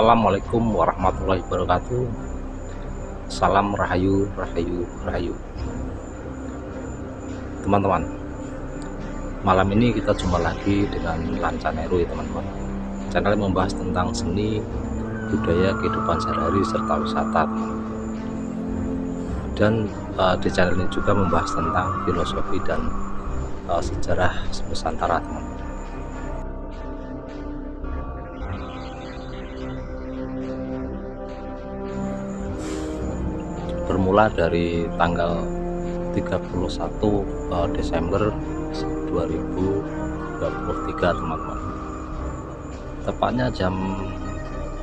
Assalamualaikum warahmatullahi wabarakatuh. Salam rahayu, rahayu, rahayu. Teman-teman, malam ini kita jumpa lagi dengan Lancaneru ya teman-teman. Channel yang membahas tentang seni, budaya, kehidupan sehari-hari serta wisata. Dan di channel ini juga membahas tentang filosofi dan sejarah Nusantara teman-teman. Bermula dari tanggal 31 Desember 2023 teman-teman, tepatnya jam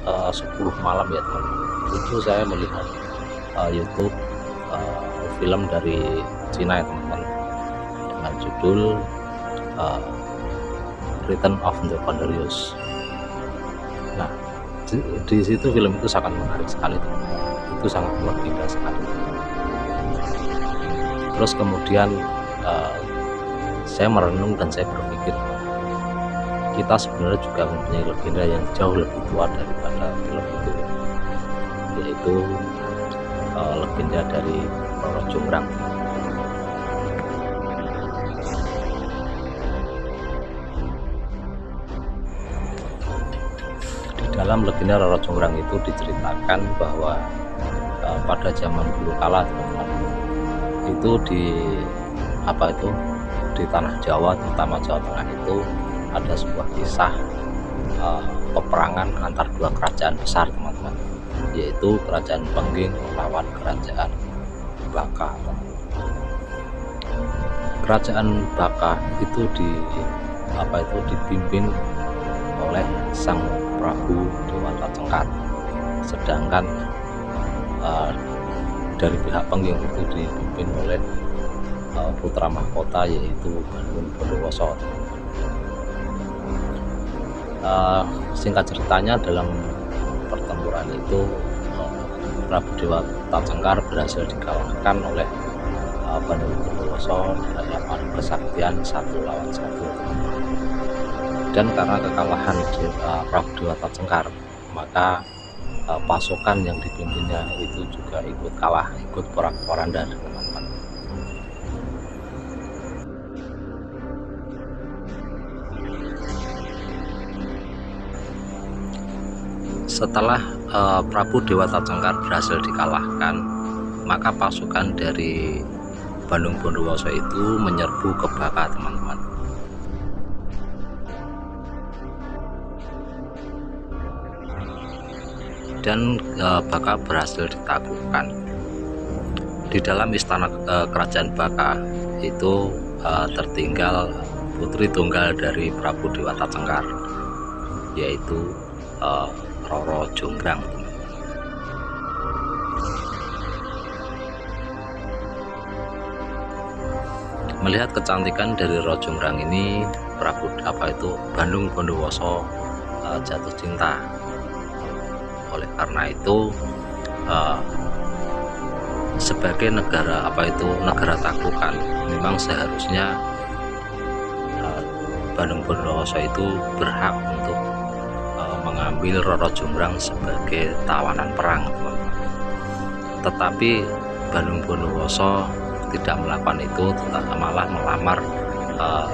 10 malam ya teman-teman. Itu saya melihat YouTube film dari Cina ya teman-teman, dengan judul Return of the Pondyus. Nah, di situ film itu sangat menarik sekali teman-teman. Itu sangat luar biasa sekali. Terus kemudian saya merenung dan saya berpikir kita sebenarnya juga mempunyai legenda yang jauh lebih tua daripada film itu, yaitu legenda dari Roro Jonggrang. Di dalam legenda Roro Jonggrang itu diceritakan bahwa pada zaman dulu kala teman-teman, itu di tanah Jawa, terutama Jawa Tengah, itu ada sebuah kisah peperangan antar dua kerajaan besar teman-teman, yaitu kerajaan Pengging melawan kerajaan Baka. Kerajaan Baka itu dipimpin oleh Sang Prabu Dewata Cengkar, sedangkan dari pihak Pengging itu dipimpin oleh putra mahkota, yaitu Bandung Bondowoso. Singkat ceritanya, dalam pertempuran itu Prabu Dewata Cengkar berhasil dikalahkan oleh Bandung Bondowoso dalam persaktian 1 lawan 1. Dan karena kekalahan Prabu Dewata Cengkar, maka pasukan yang dipimpinnya itu juga ikut kalah, ikut porak-poranda teman-teman. Setelah Prabu Dewata Cengkar berhasil dikalahkan, maka pasukan dari Bandung Bondowoso itu menyerbu ke Baka teman-teman. Dan Baka berhasil ditaklukkan. Di dalam istana kerajaan Baka itu tertinggal putri tunggal dari Prabu Dewata Cengkar, yaitu Roro Jonggrang. Melihat kecantikan dari Roro Jonggrang ini, Bandung Bondowoso jatuh cinta. Oleh karena itu, sebagai negara taklukan, memang seharusnya Bandung Bondowoso itu berhak untuk mengambil Roro Jonggrang sebagai tawanan perang, teman-teman. Tetapi Bandung Bondowoso tidak melakukan itu, tetapi malah melamar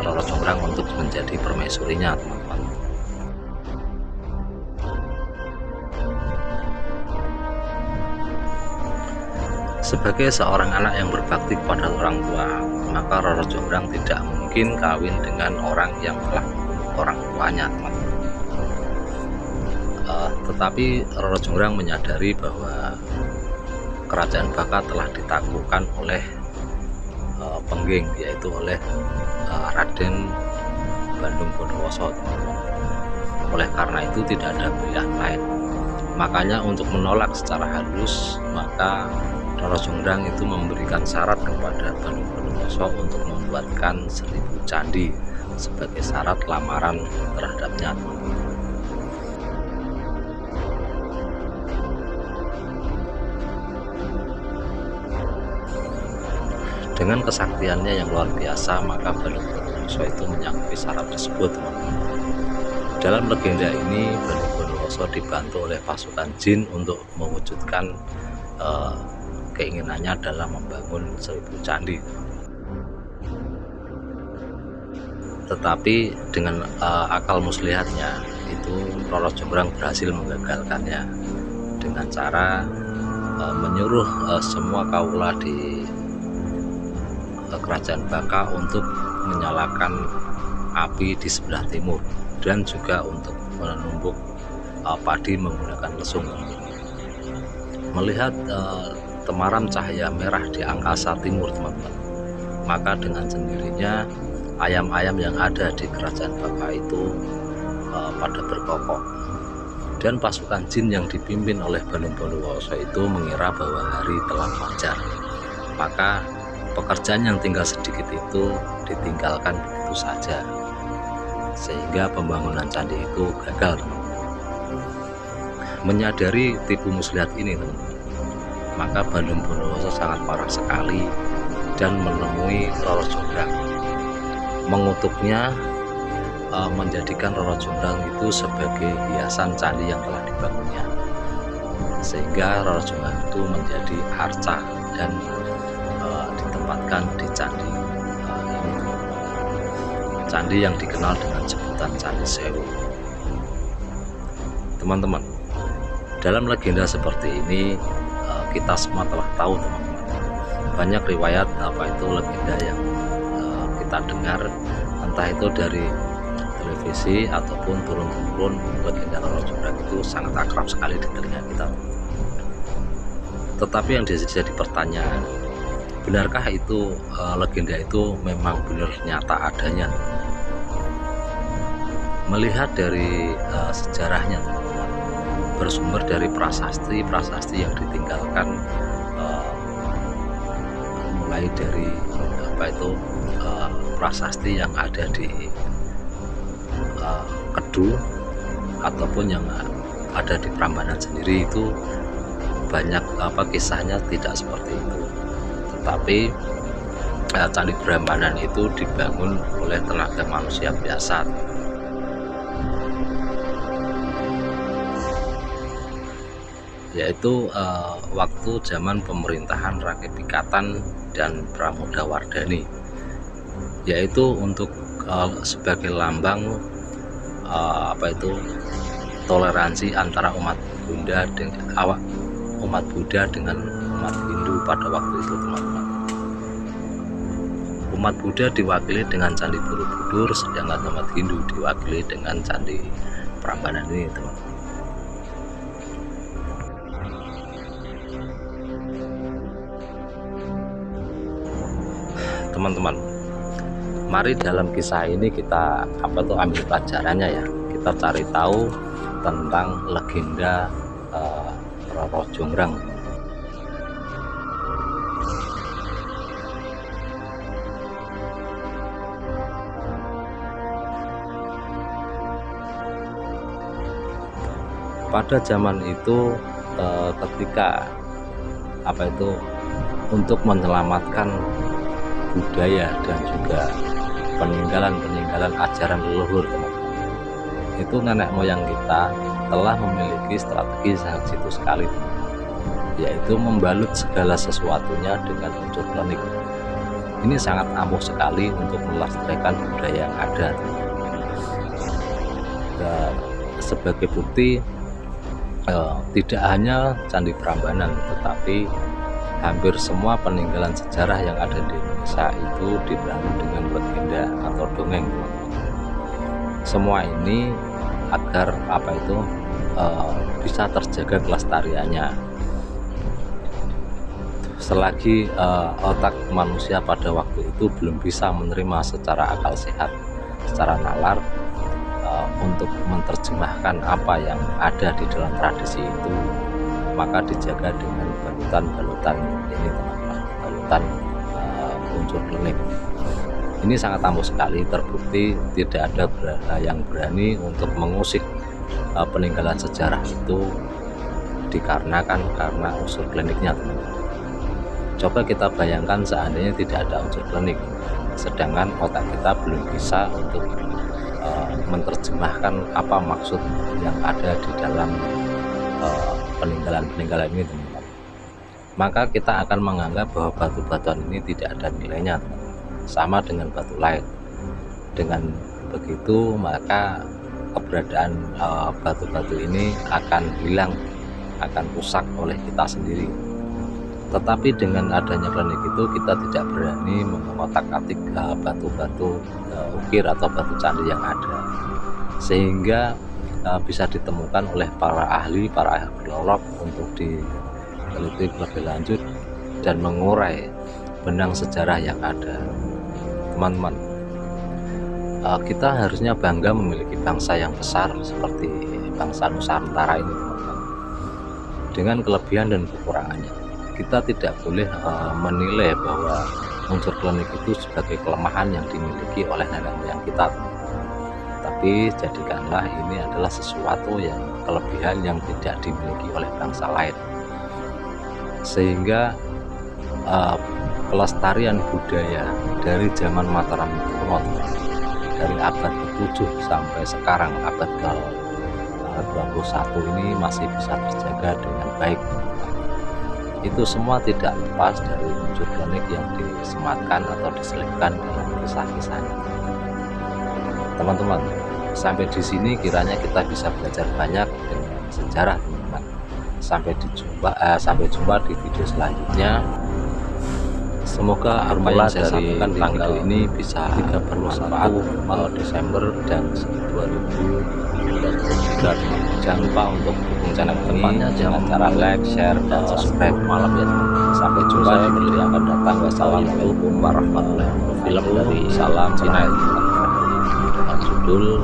Roro Jonggrang untuk menjadi permaisurinya, teman-teman. Sebagai seorang anak yang berbakti kepada orang tua, maka Roro Jonggrang tidak mungkin kawin dengan orang yang telah membunuh orang tuanya, teman-teman. Tetapi Roro Jonggrang menyadari bahwa kerajaan Baka telah ditaklukkan oleh Pengging, yaitu oleh Raden Bandung Bondowoso, teman-teman. Oleh karena itu tidak ada pilihan lain. Makanya untuk menolak secara halus, maka Roro Jonggrang itu memberikan syarat kepada Bandung Bondowoso untuk membuatkan 1000 candi sebagai syarat lamaran terhadapnya. Dengan kesaktiannya yang luar biasa, maka Bandung Bondowoso itu menyanggupi syarat tersebut, teman-teman. Dalam legenda ini, Bandung Bondowoso Bondowoso dibantu oleh pasukan jin untuk mewujudkan keinginannya dalam membangun 1000 candi. Tetapi dengan akal muslihatnya itu Roro Jonggrang berhasil menggagalkannya dengan cara menyuruh semua kaula di kerajaan Baka untuk menyalakan api di sebelah timur dan juga untuk menumbuk padi menggunakan lesung. Melihat temaram cahaya merah di angkasa timur, teman-teman, maka dengan sendirinya ayam-ayam yang ada di kerajaan Baka itu pada berkokok, dan pasukan jin yang dipimpin oleh Balung Bondowoso itu mengira bahwa hari telah fajar. Maka pekerjaan yang tinggal sedikit itu ditinggalkan begitu saja, sehingga pembangunan candi itu gagal, teman-teman. Menyadari tipu muslihat ini, teman-teman, maka Balung Bondowoso sangat marah sekali dan menemui Roro Jonggrang, mengutuknya, menjadikan Roro Jonggrang itu sebagai hiasan candi yang telah dibangunnya, sehingga Roro Jonggrang itu menjadi arca dan ditempatkan di candi ini, candi yang dikenal dengan sebutan Candi Sewu. Teman-teman, dalam legenda seperti ini kita semua telah tahu, teman-teman, banyak riwayat legenda yang kita dengar, entah itu dari televisi ataupun turun-temurun. Legenda Roro Jonggrang itu sangat akrab sekali di telinga kita. Tetapi yang jadi pertanyaan, benarkah itu legenda itu memang benar nyata adanya? Melihat dari sejarahnya, teman-teman, bersumber dari prasasti yang ditinggalkan, mulai dari prasasti yang ada di Kedu ataupun yang ada di Prambanan sendiri, itu banyak kisahnya tidak seperti itu. Tetapi Candi Prambanan itu dibangun oleh tenaga manusia biasa, yaitu waktu zaman pemerintahan Rakyat Pikatan dan Pramodawardhani, yaitu untuk sebagai lambang toleransi antara umat Buddha dengan umat Hindu pada waktu itu, teman-teman. Umat Buddha diwakili dengan Candi Borobudur, sedangkan umat Hindu diwakili dengan Candi Prambanan ini, teman-teman. Teman-teman, mari dalam kisah ini kita ambil pelajarannya ya. Kita cari tahu tentang legenda Roro Jonggrang. Pada zaman itu ketika untuk menyelamatkan budaya dan juga peninggalan ajaran leluhur, teman-teman, itu nenek moyang kita telah memiliki strategi sangat jitu sekali, yaitu membalut segala sesuatunya dengan unsur klenik. Ini sangat ampuh sekali untuk melestarikan budaya yang ada. Sebagai bukti, tidak hanya Candi Prambanan, tetapi hampir semua peninggalan sejarah yang ada di Indonesia itu dibangun dengan legenda atau dongeng, teman-teman. Semua ini agar bisa terjaga kelestariannya. Selagi otak manusia pada waktu itu belum bisa menerima secara akal sehat, secara nalar, untuk menerjemahkan apa yang ada di dalam tradisi itu, maka dijaga dengan balutan ini, teman-teman, balutan unsur klenik. Ini sangat ampuh sekali, terbukti tidak ada yang berani untuk mengusik peninggalan sejarah itu karena unsur kliniknya, teman-teman. Coba kita bayangkan seandainya tidak ada unsur klinik, sedangkan otak kita belum bisa untuk menerjemahkan apa maksud yang ada di dalam peninggalan-peninggalan ini, teman-teman. Maka kita akan menganggap bahwa batu-batuan ini tidak ada nilainya, teman-teman. Sama dengan batu lain. Dengan begitu maka keberadaan batu-batu ini akan hilang, akan rusak oleh kita sendiri. Tetapi dengan adanya klinik itu kita tidak berani mengotak-atik batu-batu ukir atau batu candi yang ada, sehingga bisa ditemukan oleh para ahli arkeolog untuk diteliti lebih lanjut dan mengurai benang sejarah yang ada. Teman-teman, kita harusnya bangga memiliki bangsa yang besar seperti bangsa Nusantara ini, teman-teman, dengan kelebihan dan kekurangannya. Kita tidak boleh menilai bahwa unsur klinik itu sebagai kelemahan yang dimiliki oleh nenek moyang kita, tapi jadikanlah ini adalah sesuatu yang kelebihan yang tidak dimiliki oleh bangsa lain, sehingga pelestarian budaya dari zaman Mataram kuno, dari abad ke-7 sampai sekarang abad ke-21 ini masih bisa terjaga dengan baik. Itu semua tidak lepas dari unsur klinik yang disematkan atau diselipkan dalam kisah-kisahnya. Teman-teman, sampai di sini kiranya kita bisa belajar banyak dengan sejarah, teman-teman. Sampai jumpa di video selanjutnya. Semoga apa yang saya sampaikan di video ini bisa bermanfaat Desember dan 2023. Jangan lupa untuk dukung channel ini dengan cara like, share, dan subscribe malam ya. Sampai jumpa di video yang akan datang. Wassalamualaikum warahmatullahi wabarakatuh. Film dari Salam Cina dengan judul